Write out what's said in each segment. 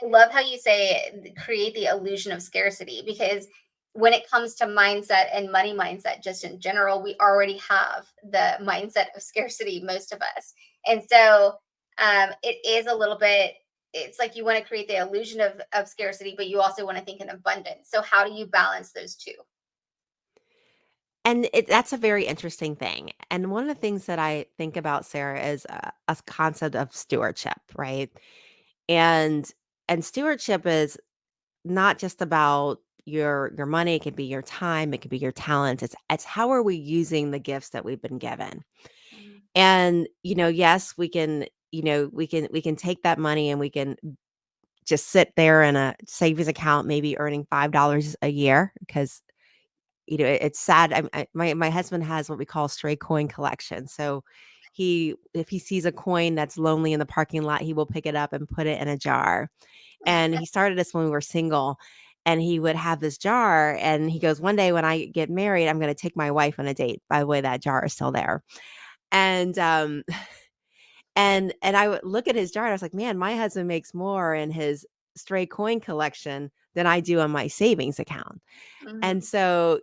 love how you say create the illusion of scarcity, because when it comes to mindset and money mindset, just in general, we already have the mindset of scarcity, most of us. And so it is a little bit, it's like you want to create the illusion of scarcity, but you also want to think in abundance. So, how do you balance those two? And that's a very interesting thing. And one of the things that I think about, Sarah, is a concept of stewardship, right? And and stewardship is not just about your money. It could be your time, it could be your talent. It's how are we using the gifts that we've been given. Mhm. And yes, we can, we can take that money and we can just sit there in a savings account, maybe earning $5 a year, because it's sad. My husband has what we call stray coin collection. So if he sees a coin that's lonely in the parking lot, he will pick it up and put it in a jar. And he started this when we were single, and he would have this jar, and he goes, "One day when I get married, I'm gonna take my wife on a date." By the way, that jar is still there. And, and I would look at his jar, and I was like, "Man, my husband makes more in his stray coin collection than I do on my savings account." And Mhm. so,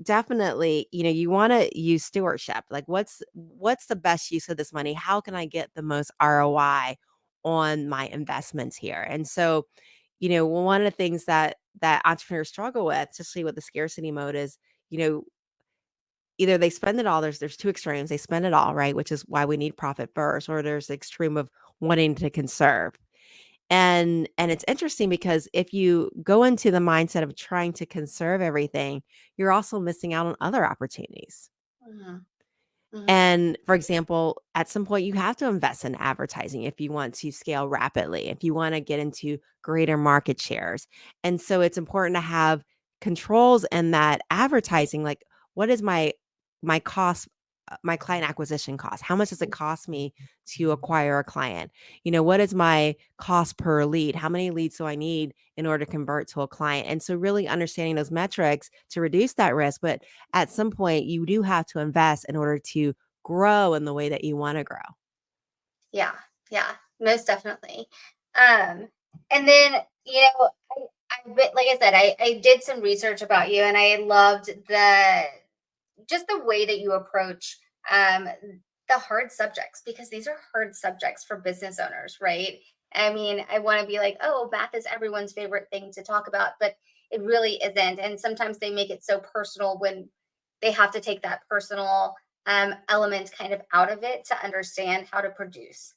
definitely, you wanna use stewardship. Like, what's the best use of this money? How can I get the most ROI on my investments here? And so, one of the things that entrepreneurs struggle with, especially with the scarcity mode, is, you know, either they spend it all. There's two extremes. They spend it all, right? Which is why we need profit first, or there's the extreme of wanting to conserve. And it's interesting because if you go into the mindset of trying to conserve everything, you're also missing out on other opportunities. Mhm. Mhm. And for example, at some point you have to invest in advertising if you want to scale rapidly, if you want to get into greater market shares. And so it's important to have controls in that advertising, like what is my cost, my client acquisition cost? How much does it cost me to acquire a client? What is my cost per lead? How many leads do I need in order to convert to a client? And so really understanding those metrics to reduce that risk, but at some point you do have to invest in order to grow in the way that you wanna grow. Yeah, yeah, most definitely. Um, and then, like I said, I did some research about you, and I loved just the way that you approach um, the hard subjects, because these are hard subjects for business owners, right? I mean, I want to be like, oh, math is everyone's favorite thing to talk about, but it really isn't. And sometimes they make it so personal when they have to take that personal element kind of out of it to understand how to produce.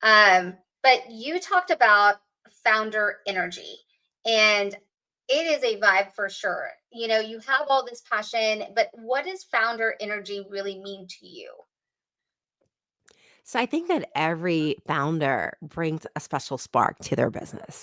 But you talked about founder energy, and it is a vibe for sure. You have all this passion, but what does founder energy really mean to you? So I think that every founder brings a special spark to their business.